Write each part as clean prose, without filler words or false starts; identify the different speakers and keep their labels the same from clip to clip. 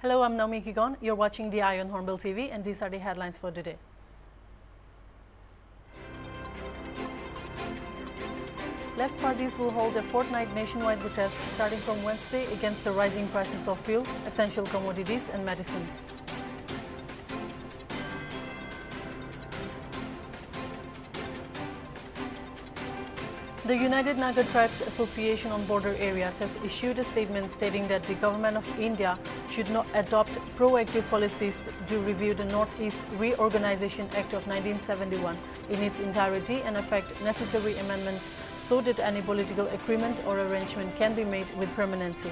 Speaker 1: Hello, I'm Naomi Kigon. You're watching the Eye on Hornbill TV, and these are the headlines for today. Left parties will hold a fortnight nationwide protest starting from Wednesday against the rising prices of fuel, essential commodities and medicines. The United Naga Tribes Association on Border Areas has issued a statement stating that the Government of India should not adopt proactive policies to review the Northeast Reorganization Act of 1971 in its entirety and effect necessary amendment so that any political agreement or arrangement can be made with permanency.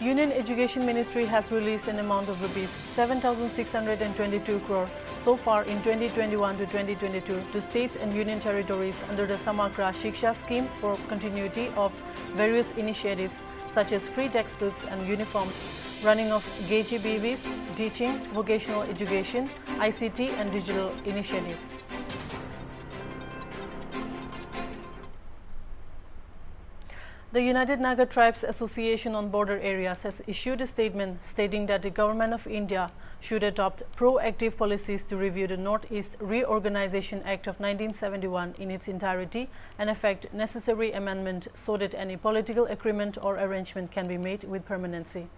Speaker 1: Union Education Ministry has released an amount of rupees 7,622 crore so far in 2021 to 2022 to states and union territories under the Samagra Shiksha scheme for continuity of various initiatives such as free textbooks and uniforms, running of KGBVs, teaching, vocational education, ICT and digital initiatives. The United Naga Tribes Association on Border Areas has issued a statement stating that the Government of India should adopt proactive policies to review the Northeast Reorganization Act of 1971 in its entirety and effect necessary amendment so that any political agreement or arrangement can be made with permanency.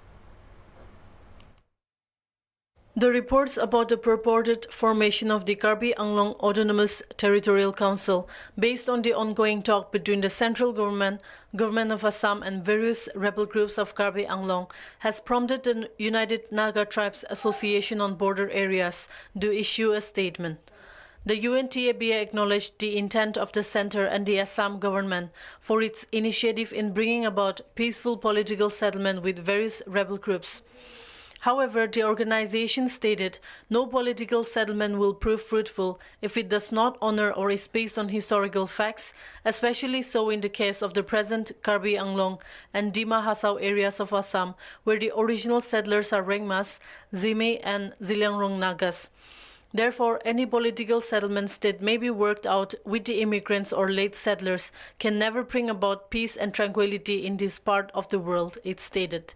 Speaker 1: The reports about the purported formation of the Karbi Anglong Autonomous Territorial Council, based on the ongoing talk between the central government, Government of Assam and various rebel groups of Karbi Anglong, has prompted the United Naga Tribes Association on Border Areas to issue a statement. The UNTABA acknowledged the intent of the centre and the Assam government for its initiative in bringing about peaceful political settlement with various rebel groups. However, the organization stated no political settlement will prove fruitful if it does not honor or is based on historical facts, especially so in the case of the present Karbi Anglong and Dima Hasao areas of Assam, where the original settlers are Rengmas, Zime and Ziliangrong Nagas. Therefore, any political settlements that may be worked out with the immigrants or late settlers can never bring about peace and tranquility in this part of the world, it stated.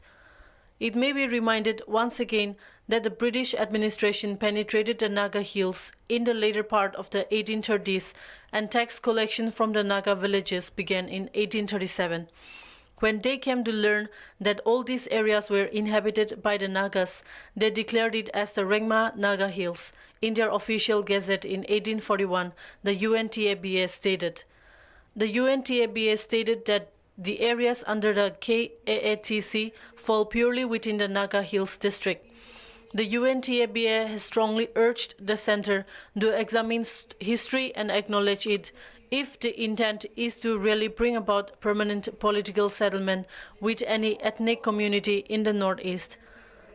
Speaker 1: It may be reminded once again that the British administration penetrated the Naga Hills in the later part of the 1830s and tax collection from the Naga villages began in 1837. When they came to learn that all these areas were inhabited by the Nagas, they declared it as the Rengma Naga Hills. In their official gazette in 1841, the UNTABA stated. The UNTABA stated that the areas under the KAATC fall purely within the Naga Hills district. The UNTABA has strongly urged the centre to examine history and acknowledge it if the intent is to really bring about permanent political settlement with any ethnic community in the Northeast.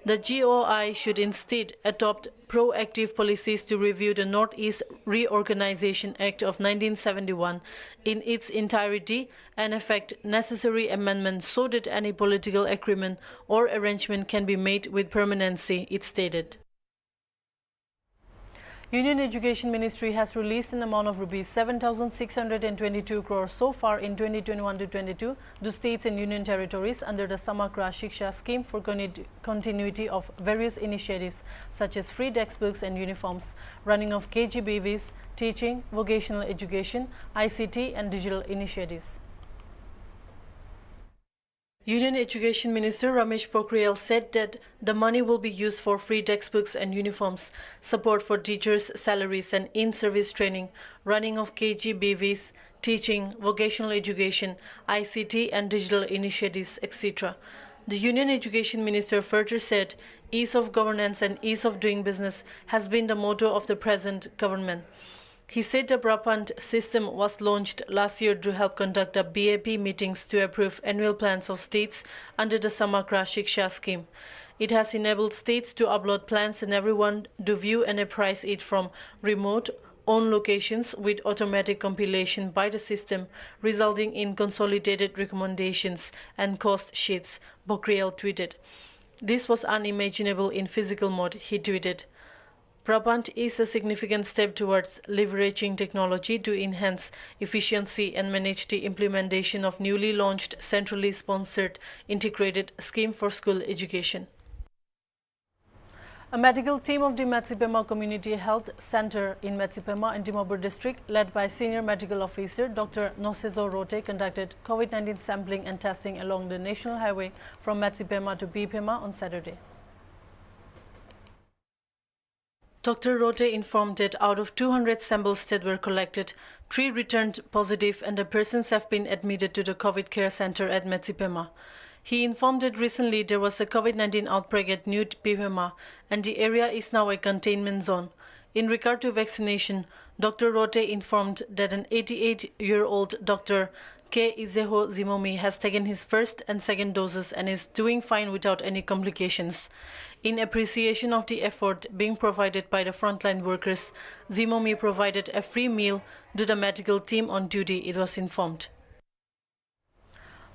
Speaker 1: The GOI should instead adopt proactive policies to review the Northeast Reorganization Act of 1971 in its entirety and effect necessary amendments so that any political agreement or arrangement can be made with permanency, it stated. Union Education Ministry has released an amount of rupees 7,622 crore so far in 2021 to 22 to states and union territories under the Samagra Shiksha scheme for continuity of various initiatives such as free textbooks and uniforms, running of KGBVs, teaching, vocational education, ICT and digital initiatives. Union Education Minister Ramesh Pokhriyal said that the money will be used for free textbooks and uniforms, support for teachers' salaries and in-service training, running of KGBVs, teaching, vocational education, ICT and digital initiatives, etc. The Union Education Minister further said, ease of governance and ease of doing business has been the motto of the present government. He said the Brabant system was launched last year to help conduct the BAP meetings to approve annual plans of states under the Samagra Shiksha scheme. It has enabled states to upload plans and everyone to view and appraise it from remote, own locations with automatic compilation by the system, resulting in consolidated recommendations and cost sheets, Pokhriyal tweeted. This was unimaginable in physical mode, he tweeted. Prabant is a significant step towards leveraging technology to enhance efficiency and manage the implementation of newly launched centrally sponsored integrated scheme for school education. A medical team of the Metsipema Community Health Center in Metsipema and Dimapur district, led by Senior Medical Officer Dr. Nosezo Rote, conducted COVID-19 sampling and testing along the national highway from Metsipema to Bipema on Saturday. Dr. Rote informed that out of 200 samples that were collected, 3 returned positive and the persons have been admitted to the COVID care center at Metsipema. He informed that recently there was a COVID-19 outbreak at New Bipema and the area is now a containment zone. In regard to vaccination, Dr. Rote informed that an 88-year-old Dr. K. Izeho Zimomi has taken his first and second doses and is doing fine without any complications. In appreciation of the effort being provided by the frontline workers, Zimomi provided a free meal to the medical team on duty, it was informed.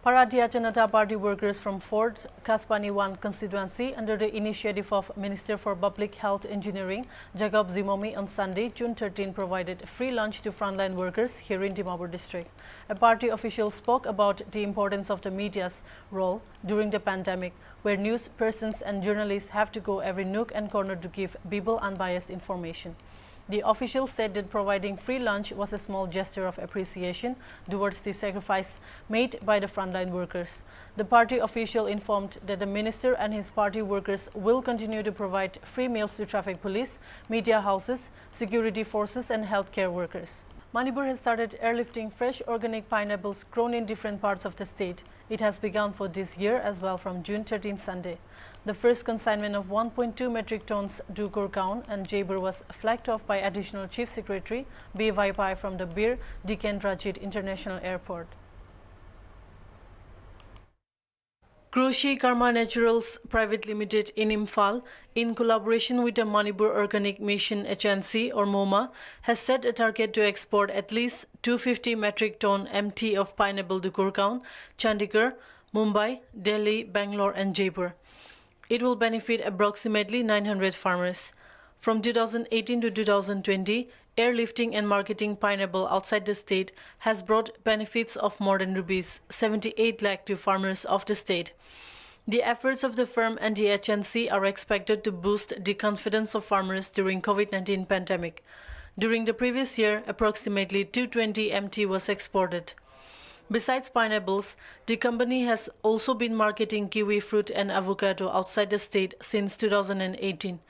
Speaker 1: Bharatiya Janata Party workers from Fort Kaspani 1 constituency, under the initiative of Minister for Public Health Engineering, Jacob Zimomi, on Sunday, June 13, provided free lunch to frontline workers here in Dimapur district. A party official spoke about the importance of the media's role during the pandemic, where news persons and journalists have to go every nook and corner to give people unbiased information. The official said that providing free lunch was a small gesture of appreciation towards the sacrifice made by the frontline workers. The party official informed that the minister and his party workers will continue to provide free meals to traffic police, media houses, security forces and healthcare workers. Manipur has started airlifting fresh organic pineapples grown in different parts of the state. It has begun for this year as well from June 13 Sunday. The first consignment of 1.2 metric tons to Gurgaon and Jaipur was flagged off by Additional Chief Secretary B. Vaipai from the Bir Dikendrajit International Airport. Krushi Karma Naturals Private Limited in Imphal, in collaboration with the Manipur Organic Mission Agency or MoMA, has set a target to export at least 250 metric ton MT of pineapple to Gurgaon, Chandigarh, Mumbai, Delhi, Bangalore and Jaipur. It will benefit approximately 900 farmers. From 2018 to 2020, airlifting and marketing pineapple outside the state has brought benefits of more than rupees 78 lakh to farmers of the state. The efforts of the firm and the agency are expected to boost the confidence of farmers during COVID-19 pandemic. During the previous year, approximately 220 MT was exported. Besides pineapples, the company has also been marketing kiwi fruit and avocado outside the state since 2018.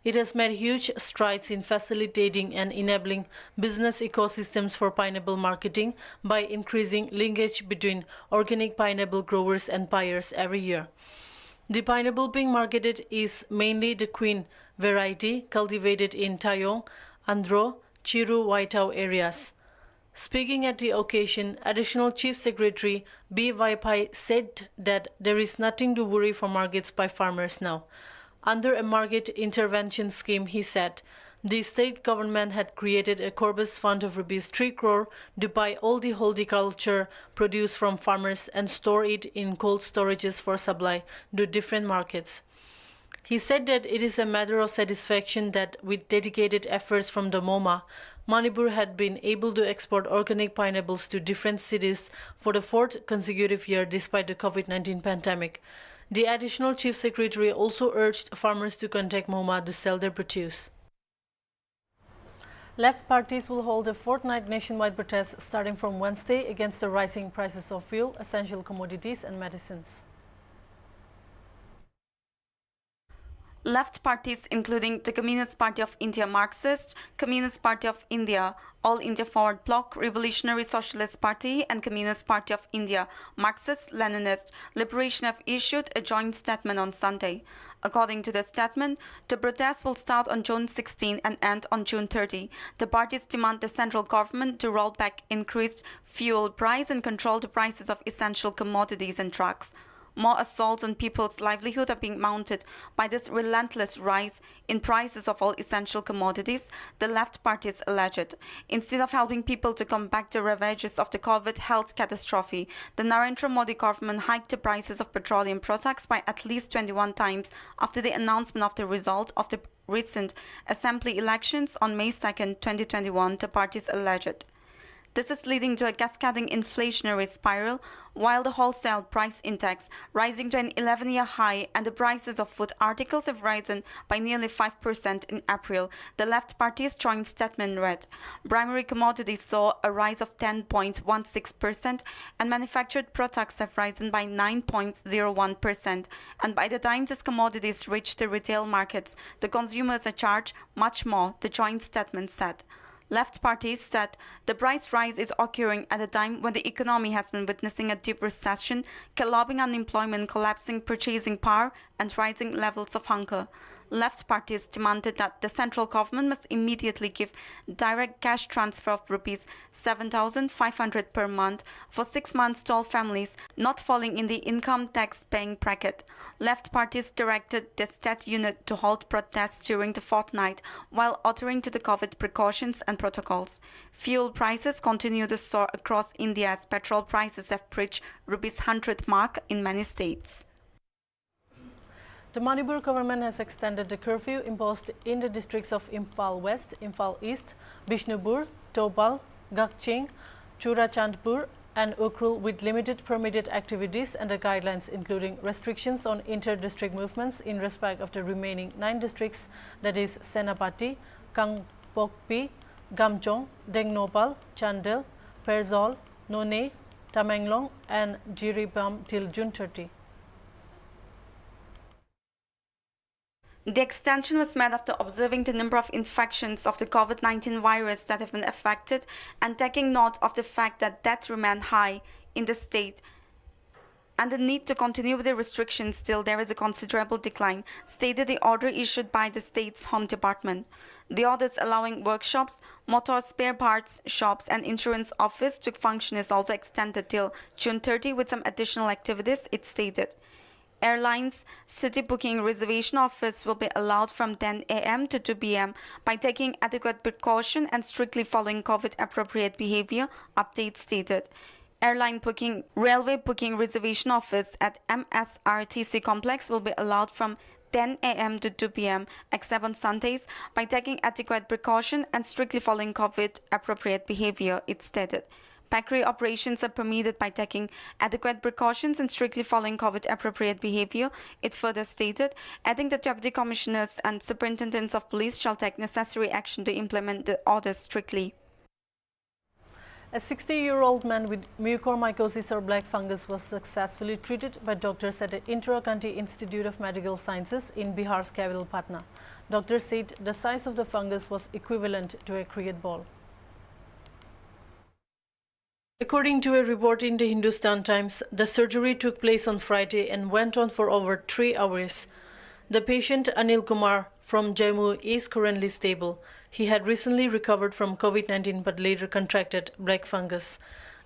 Speaker 1: It has made huge strides in facilitating and enabling business ecosystems for pineapple marketing by increasing linkage between organic pineapple growers and buyers every year. The pineapple being marketed is mainly the Queen variety cultivated in Tayong, Andhra, Chiru, Waitau areas. Speaking at the occasion, Additional Chief Secretary B. Vaipai said that there is nothing to worry for markets by farmers now. Under a market intervention scheme, he said, the state government had created a corpus fund of rupees 3 crore to buy all the horticulture produce from farmers and store it in cold storages for supply to different markets. He said that it is a matter of satisfaction that with dedicated efforts from the MoMA, Manipur had been able to export organic pineapples to different cities for the 4th consecutive year despite the COVID-19 pandemic. The Additional Chief Secretary also urged farmers to contact MoMA to sell their produce. Left parties will hold a fortnight nationwide protest starting from Wednesday against the rising prices of fuel, essential commodities and medicines.
Speaker 2: Left parties including the Communist Party of India Marxist, Communist Party of India, All India Forward Bloc, Revolutionary Socialist Party and Communist Party of India Marxist-Leninist Liberation have issued a joint statement on Sunday. According to the statement, the protest will start on June 16 and end on June 30. The parties demand the central government to roll back increased fuel price and control the prices of essential commodities and drugs. More assaults on people's livelihood are being mounted by this relentless rise in prices of all essential commodities, the left parties alleged. Instead of helping people to combat the ravages of the COVID health catastrophe, the Narendra Modi government hiked the prices of petroleum products by at least 21 times after the announcement of the result of the recent assembly elections on May 2, 2021, the parties alleged. This is leading to a cascading inflationary spiral, while the wholesale price index rising to an 11-year high and the prices of food articles have risen by nearly 5% in April. The left party's joint statement read, primary commodities saw a rise of 10.16% and manufactured products have risen by 9.01%. And by the time these commodities reach the retail markets, the consumers are charged much more, the joint statement said. Left parties said the price rise is occurring at a time when the economy has been witnessing a deep recession, collapsing unemployment, collapsing purchasing power, and rising levels of hunger. Left parties demanded that the central government must immediately give direct cash transfer of rupees 7,500 per month for 6 months to all families not falling in the income tax paying bracket. Left parties directed the state unit to halt protests during the fortnight while adhering to the COVID precautions and protocols. Fuel prices continue to soar across India as petrol prices have breached rupees 100 mark in many states.
Speaker 1: The Manipur government has extended the curfew imposed in the districts of Imphal West, Imphal East, Bishnupur, Topal, Gakching, Churachandpur and Ukhrul with limited permitted activities and the guidelines including restrictions on inter-district movements in respect of the remaining 9 districts, that is Senapati, Kangpokpi, Gamchong, Dengnopal, Chandel, Perzol, None, Tamenglong and Jiribam till June 30.
Speaker 2: The extension was made after observing the number of infections of the COVID-19 virus that have been affected and taking note of the fact that deaths remain high in the state and the need to continue with the restrictions till there is a considerable decline, stated the order issued by the state's Home Department. The orders allowing workshops, motor spare parts shops and insurance office to function is also extended till June 30 with some additional activities, it stated. Airlines city booking reservation office will be allowed from 10 a.m. to 2 p.m. by taking adequate precaution and strictly following COVID-appropriate behavior, update stated. Airline booking, railway booking reservation office at MSRTC complex will be allowed from 10 a.m. to 2 p.m. except on Sundays by taking adequate precaution and strictly following COVID-appropriate behavior, it stated. Factory operations are permitted by taking adequate precautions and strictly following COVID-appropriate behavior, it further stated, adding that deputy commissioners and superintendents of police shall take necessary action to implement the orders strictly.
Speaker 1: A 60-year-old man with mucormycosis or black fungus was successfully treated by doctors at the Indira Gandhi Institute of Medical Sciences in Bihar's capital Patna. Doctors said the size of the fungus was equivalent to a cricket ball. According to a report in the Hindustan Times, the surgery took place on Friday and went on for over 3 hours. The patient, Anil Kumar from Jammu, is currently stable. He had recently recovered from COVID-19 but later contracted black fungus.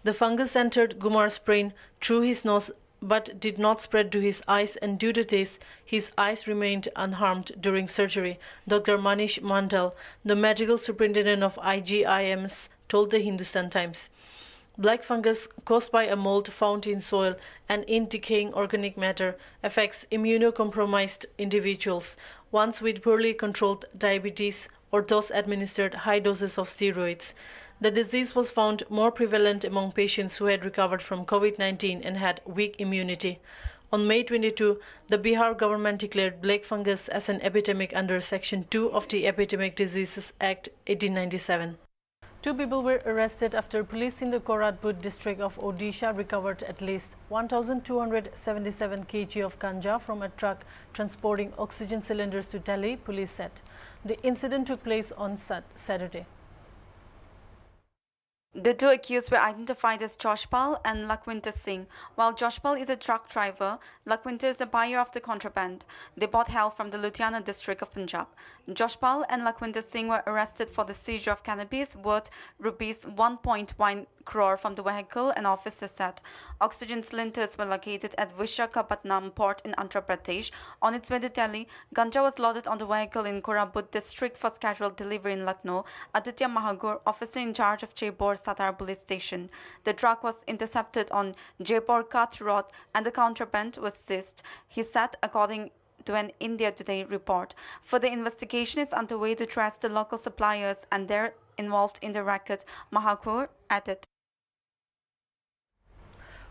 Speaker 1: The fungus entered Kumar's brain through his nose but did not spread to his eyes, and due to this, his eyes remained unharmed during surgery. Dr. Manish Mandal, the medical superintendent of IGIMS, told the Hindustan Times. Black fungus caused by a mold found in soil and in decaying organic matter affects immunocompromised individuals, ones with poorly controlled diabetes or those administered high doses of steroids. The disease was found more prevalent among patients who had recovered from COVID-19 and had weak immunity. On May 22, the Bihar government declared black fungus as an epidemic under Section 2 of the Epidemic Diseases Act 1897. 2 people were arrested after police in the Koratpur district of Odisha recovered at least 1,277 kg of ganja from a truck transporting oxygen cylinders to Delhi, police said. The incident took place on Saturday.
Speaker 2: The two accused were identified as Joshpal and Lakwinter Singh. While Joshpal is a truck driver, Lakwinter is the buyer of the contraband. They both hail from the Ludhiana district of Punjab. Joshpal and Lakwinter Singh were arrested for the seizure of cannabis worth rupees 1.1 crore from the vehicle, an officer said. Oxygen cylinders were located at Visakhapatnam port in Andhra Pradesh. On its way to Delhi, ganja was loaded on the vehicle in Korabut district for scheduled delivery in Lucknow. Aditya Mahagur, officer in charge of Jaipur Satar police station. The truck was intercepted on Jaipur Kath Road and the contraband was seized, he said, according to an India Today report. Further investigation is underway to trace the local suppliers and they're involved in the racket, Mahakur added.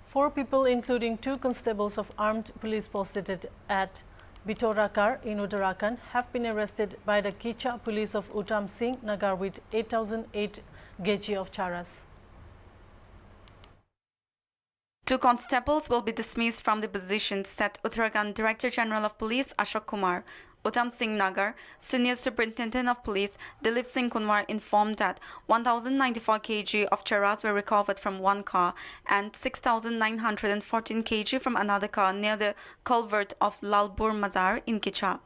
Speaker 1: 4 people, including 2 constables of armed police posted at Bitorakar in Uttarakhand, have been arrested by the Kicha police of Uttam Singh Nagar with 8,008 kg of charas.
Speaker 2: 2 constables will be dismissed from the positions, said Uttarakhand Director General of Police Ashok Kumar. Uttam Singh Nagar, Senior Superintendent of Police Dilip Singh Kunwar informed that 1,094 kg of charas were recovered from one car and 6,914 kg from another car near the culvert of Lalbur Mazar in Kicha.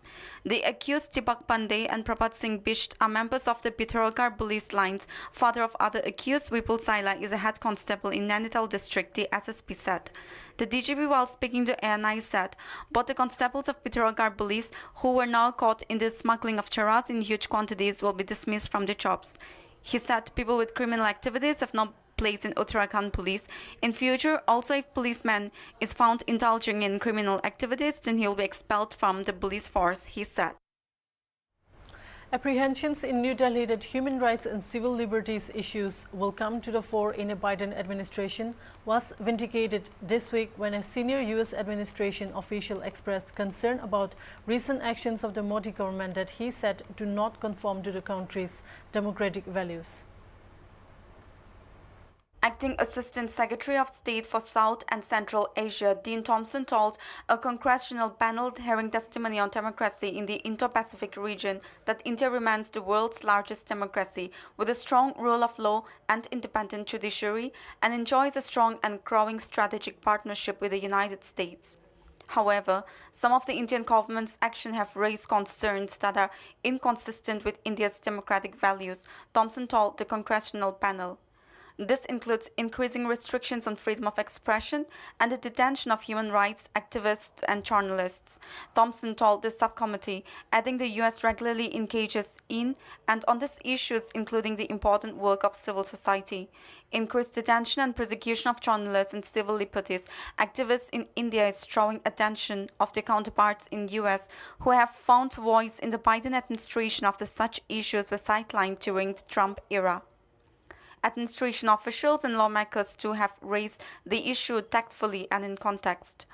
Speaker 2: The accused Tipak Pandey and Prabhat Singh Bisht are members of the Pithorakar police lines. Father of other accused, Vipul Saila, is a head constable in Nainital district, the SSP said. The DGP, while speaking to ANI, said both the constables of Pithorakar police, who were now caught in the smuggling of charas in huge quantities, will be dismissed from the jobs. He said people with criminal activities have no place in Uttarakhand police. In future, also if policeman is found indulging in criminal activities, then he will be expelled from the police force, he said.
Speaker 1: Apprehensions in New Delhi that human rights and civil liberties issues will come to the fore in a Biden administration was vindicated this week when a senior U.S. administration official expressed concern about recent actions of the Modi government that he said do not conform to the country's democratic values.
Speaker 2: Acting Assistant Secretary of State for South and Central Asia, Dean Thompson, told a congressional panel hearing testimony on democracy in the Indo-Pacific region that India remains the world's largest democracy with a strong rule of law and independent judiciary and enjoys a strong and growing strategic partnership with the United States. However, some of the Indian government's actions have raised concerns that are inconsistent with India's democratic values, Thompson told the congressional panel. This includes increasing restrictions on freedom of expression and the detention of human rights activists and journalists, Thompson told the subcommittee, adding the U.S. regularly engages in and on these issues, including the important work of civil society. Increased detention and persecution of journalists and civil liberties activists in India is drawing attention of their counterparts in U.S. who have found voice in the Biden administration after such issues were sidelined during the Trump era. Administration officials and lawmakers too have raised the issue tactfully and in context.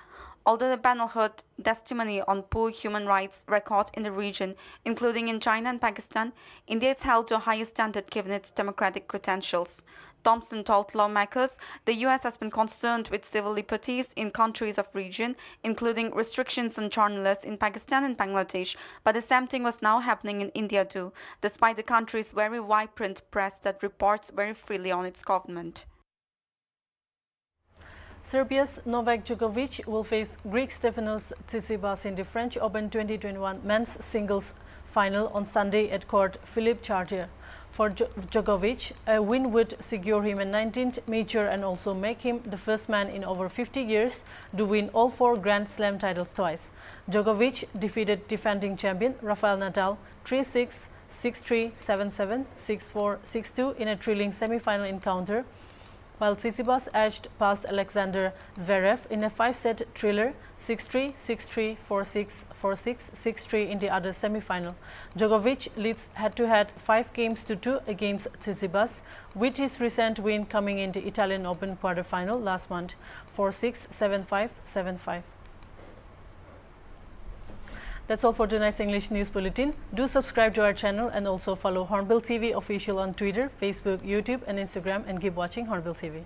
Speaker 2: Although the panel heard testimony on poor human rights record in the region, including in China and Pakistan, India is held to a higher standard given its democratic credentials. Thompson told lawmakers the U.S. has been concerned with civil liberties in countries of region, including restrictions on journalists in Pakistan and Bangladesh, but the same thing was now happening in India too, despite the country's very vibrant press that reports very freely on its government.
Speaker 1: Serbia's Novak Djokovic will face Greek Stefanos Tsitsipas in the French Open 2021 men's singles final on Sunday at court Philippe Chartier. For Djokovic, a win would secure him a 19th major and also make him the first man in over 50 years to win all 4 Grand Slam titles twice. Djokovic defeated defending champion Rafael Nadal 3-6, 6-3, 7-7, 6-4, 6-2 in a thrilling semi-final encounter, while Tsitsipas edged past Alexander Zverev in a 5-set thriller 6-3, 6-3, 4-6, 4-6, 6-3 in the other semi-final. Djokovic leads head-to-head 5-2 against Tsitsipas, with his recent win coming in the Italian Open quarter-final last month 4-6, 7-5, 7-5. That's all for tonight's English News Bulletin. Do subscribe to our channel and also follow Hornbilltv official on Twitter, Facebook, YouTube and Instagram, and keep watching Hornbilltv.